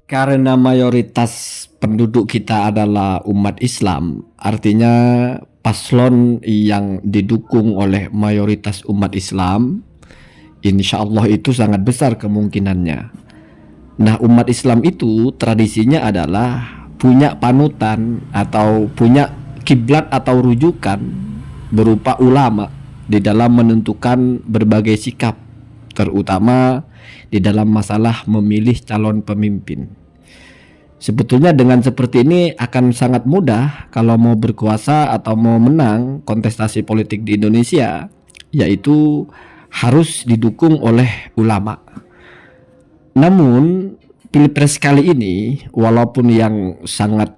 Karena mayoritas penduduk kita adalah umat Islam, artinya paslon yang didukung oleh mayoritas umat Islam, insya Allah itu sangat besar kemungkinannya. Nah, umat Islam itu tradisinya adalah punya panutan atau punya kiblat atau rujukan berupa ulama di dalam menentukan berbagai sikap, terutama di dalam masalah memilih calon pemimpin. Sebetulnya dengan seperti ini akan sangat mudah kalau mau berkuasa atau mau menang kontestasi politik di Indonesia, yaitu harus didukung oleh ulama. Namun Pilpres kali ini walaupun yang sangat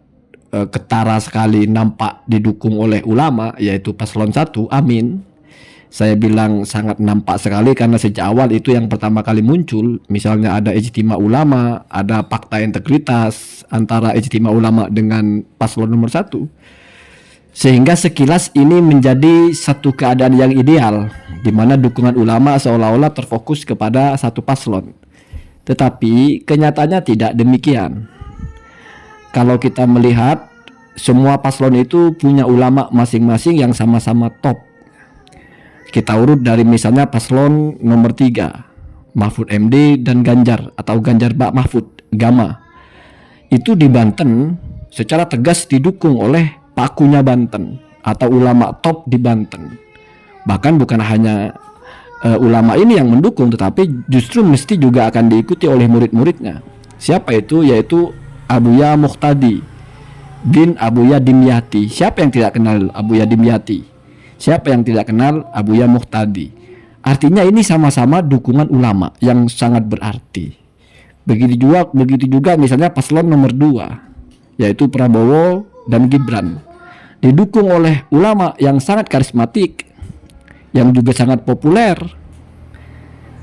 ketara sekali nampak didukung oleh ulama, yaitu paslon 1, Amin. Saya bilang sangat nampak sekali karena sejak awal itu yang pertama kali muncul, misalnya ada ijtima ulama, ada fakta integritas antara ijtima ulama dengan paslon nomor 1. Sehingga sekilas ini menjadi satu keadaan yang ideal, di mana dukungan ulama seolah-olah terfokus kepada satu paslon. Tetapi kenyataannya tidak demikian. Kalau kita melihat semua paslon itu punya ulama masing-masing yang sama-sama top. Kita urut dari misalnya paslon nomor 3, Mahfud MD dan Ganjar atau Ganjar Pak Mahfud, Gama. Itu di Banten secara tegas didukung oleh pakunya Banten atau ulama top di Banten. Bahkan bukan hanya ulama ini yang mendukung, tetapi justru mesti juga akan diikuti oleh murid-muridnya. Siapa itu? Yaitu Abuya Muhtadi bin Abuya Dimyati. Siapa yang tidak kenal Abuya Dimyati? Siapa yang tidak kenal Abuya Muhtadi? Artinya ini sama-sama dukungan ulama yang sangat berarti. Begitu juga misalnya paslon nomor 2, yaitu Prabowo dan Gibran, didukung oleh ulama yang sangat karismatik, yang juga sangat populer,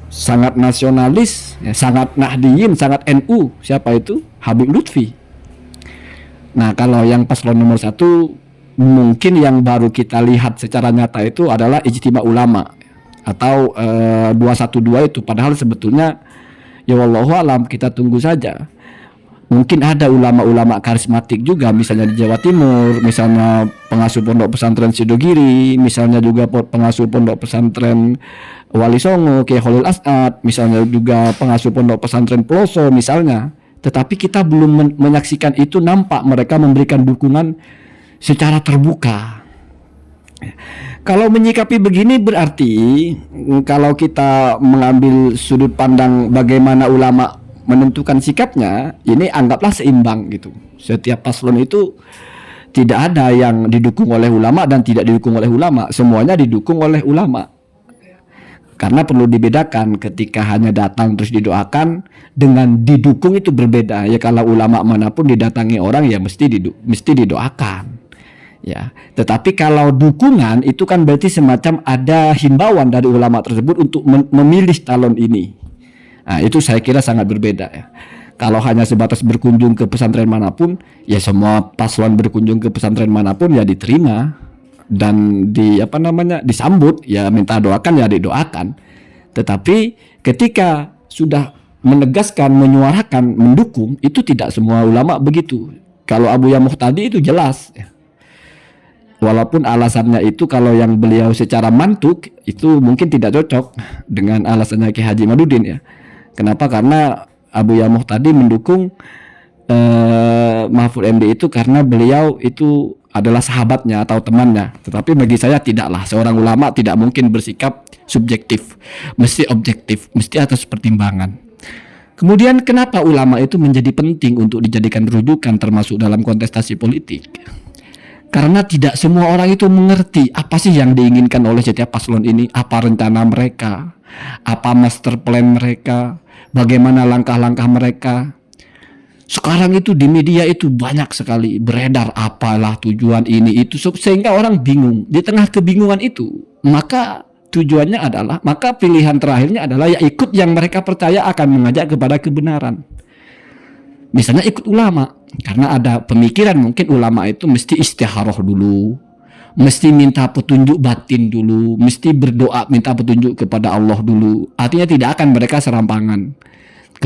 sangat nasionalis, sangat Nahdiyin, sangat NU. Siapa itu? Habib Lutfi. Nah, kalau yang paslon nomor 1, mungkin yang baru kita lihat secara nyata itu adalah ijtima ulama atau 212 itu. Padahal sebetulnya ya wallahu alam, kita tunggu saja. Mungkin ada ulama-ulama karismatik juga, misalnya di Jawa Timur, misalnya pengasuh pondok pesantren Sidogiri, misalnya juga pengasuh pondok pesantren Wali Songo, Kiai Khalil As'ad, misalnya juga pengasuh pondok pesantren Peloso misalnya. Tetapi kita belum menyaksikan itu nampak mereka memberikan dukungan secara terbuka. Kalau menyikapi begini berarti kalau kita mengambil sudut pandang bagaimana ulama menentukan sikapnya, ini anggaplah seimbang gitu. Setiap paslon itu tidak ada yang didukung oleh ulama dan tidak didukung oleh ulama, semuanya didukung oleh ulama. Karena perlu dibedakan ketika hanya datang terus didoakan dengan didukung itu berbeda. Ya kalau ulama manapun didatangi orang ya mesti didoakan. Ya, tetapi kalau dukungan itu kan berarti semacam ada himbauan dari ulama tersebut untuk memilih calon ini. Nah, itu saya kira sangat berbeda ya. Kalau hanya sebatas berkunjung ke pesantren manapun, ya semua paslon berkunjung ke pesantren manapun ya diterima dan disambut, ya minta doakan ya didoakan. Tetapi ketika sudah menegaskan, menyuarakan, mendukung, itu tidak semua ulama begitu. Kalau Abuya Muhtadi itu jelas ya. Walaupun alasannya itu kalau yang beliau secara mantuk itu mungkin tidak cocok dengan alasannya Ki Haji Madudin ya. Kenapa? Karena Abuya Muhtadi mendukung Mahfud MD itu karena beliau itu adalah sahabatnya atau temannya. Tetapi bagi saya tidaklah, seorang ulama tidak mungkin bersikap subjektif, mesti objektif, mesti atas pertimbangan. Kemudian kenapa ulama itu menjadi penting untuk dijadikan rujukan termasuk dalam kontestasi politik? Karena tidak semua orang itu mengerti apa sih yang diinginkan oleh setiap paslon ini, apa rencana mereka, apa master plan mereka, bagaimana langkah-langkah mereka. Sekarang itu di media itu banyak sekali beredar apalah tujuan ini itu, sehingga orang bingung. Di tengah kebingungan itu, maka tujuannya adalah, maka pilihan terakhirnya adalah ya ikut yang mereka percaya akan mengajak kepada kebenaran. Misalnya ikut ulama, karena ada pemikiran mungkin ulama itu mesti istikharah dulu, mesti minta petunjuk batin dulu, mesti berdoa minta petunjuk kepada Allah dulu. Artinya tidak akan mereka serampangan.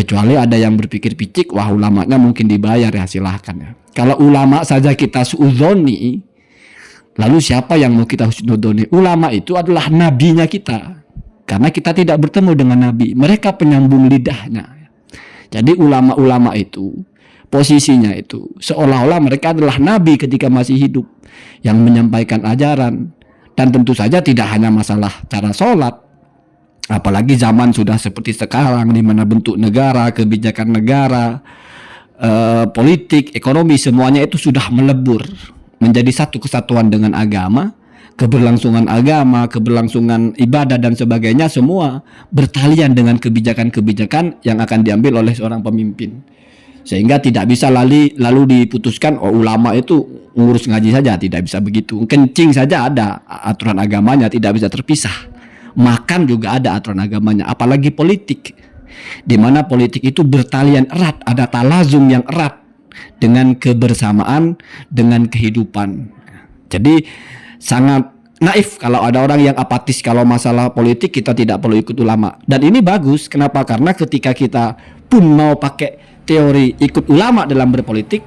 Kecuali ada yang berpikir picik, wah ulamanya mungkin dibayar, ya silahkan ya. Kalau ulama saja kita suudzoni, lalu siapa yang mau kita husnudoni? Ulama itu adalah nabinya kita. Karena kita tidak bertemu dengan nabi, mereka penyambung lidahnya. Jadi ulama-ulama itu posisinya itu seolah-olah mereka adalah nabi ketika masih hidup, yang menyampaikan ajaran. Dan tentu saja tidak hanya masalah cara sholat, apalagi zaman sudah seperti sekarang di mana bentuk negara, kebijakan negara, politik, ekonomi, semuanya itu sudah melebur menjadi satu kesatuan dengan agama. Keberlangsungan agama, keberlangsungan ibadah dan sebagainya semua bertalian dengan kebijakan-kebijakan yang akan diambil oleh seorang pemimpin. Sehingga tidak bisa lalu diputuskan, oh ulama itu ngurus ngaji saja, tidak bisa begitu. Kencing saja ada aturan agamanya, tidak bisa terpisah. Makan juga ada aturan agamanya, apalagi politik. Di mana politik itu bertalian erat, ada talazum yang erat dengan kebersamaan, dengan kehidupan. Jadi sangat naif kalau ada orang yang apatis kalau masalah politik, kita tidak perlu ikut ulama. Dan ini bagus, kenapa? Karena ketika kita pun mau pakai teori ikut ulama dalam berpolitik,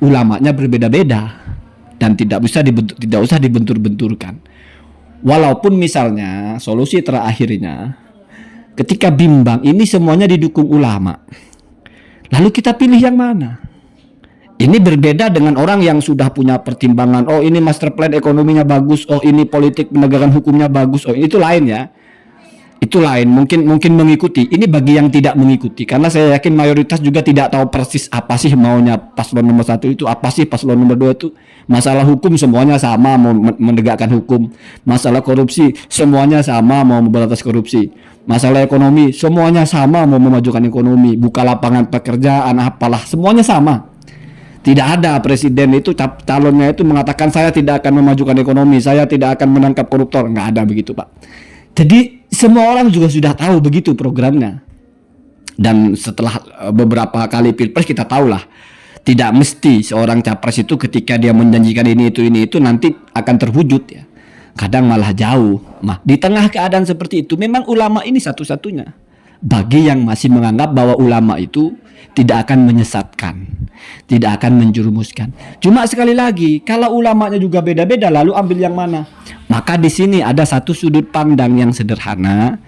ulamanya berbeda-beda dan tidak usah dibentur-benturkan. Walaupun misalnya solusi terakhirnya ketika bimbang ini semuanya didukung ulama, lalu kita pilih yang mana? Ini berbeda dengan orang yang sudah punya pertimbangan, oh ini master plan ekonominya bagus, oh ini politik penegakan hukumnya bagus, oh itu lain ya. Itu lain, mungkin mengikuti. Ini bagi yang tidak mengikuti, karena saya yakin mayoritas juga tidak tahu persis apa sih maunya paslon nomor 1 itu, apa sih paslon nomor 2 itu. Masalah hukum semuanya sama, mau menegakkan hukum. Masalah korupsi semuanya sama, mau memberantas korupsi. Masalah ekonomi semuanya sama, mau memajukan ekonomi, buka lapangan pekerjaan, apalah, semuanya sama. Tidak ada presiden itu calonnya itu mengatakan saya tidak akan memajukan ekonomi, saya tidak akan menangkap koruptor, nggak ada begitu Pak. Jadi semua orang juga sudah tahu begitu programnya. Dan setelah beberapa kali pilpres kita tahulah, tidak mesti seorang capres itu ketika dia menjanjikan ini itu nanti akan terwujud ya. Kadang malah jauh. Nah, di tengah keadaan seperti itu memang ulama ini satu-satunya bagi yang masih menganggap bahwa ulama itu tidak akan menyesatkan, tidak akan menjerumuskan. Cuma sekali lagi, kalau ulamanya juga beda-beda, lalu ambil yang mana? Maka di sini ada satu sudut pandang yang sederhana,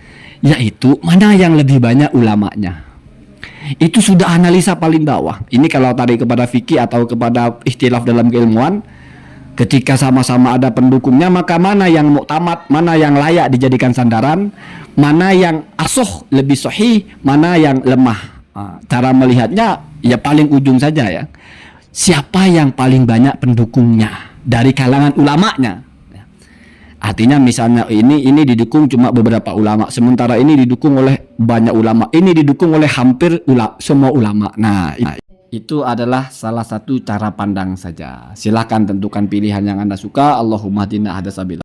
yaitu mana yang lebih banyak ulamanya. Itu sudah analisa paling bawah. Ini kalau tarik kepada fikih atau kepada ikhtilaf dalam keilmuan, ketika sama-sama ada pendukungnya, maka mana yang muktamad, mana yang layak dijadikan sandaran, mana yang asoh lebih sahih, mana yang lemah. Cara melihatnya ya paling ujung saja ya. Siapa yang paling banyak pendukungnya dari kalangan ulamanya? Artinya misalnya ini didukung cuma beberapa ulama, sementara ini didukung oleh banyak ulama, ini didukung oleh hampir semua ulama. Nah, itu adalah salah satu cara pandang saja. Silahkan tentukan pilihan yang Anda suka. Allahumma hadina hadasabil.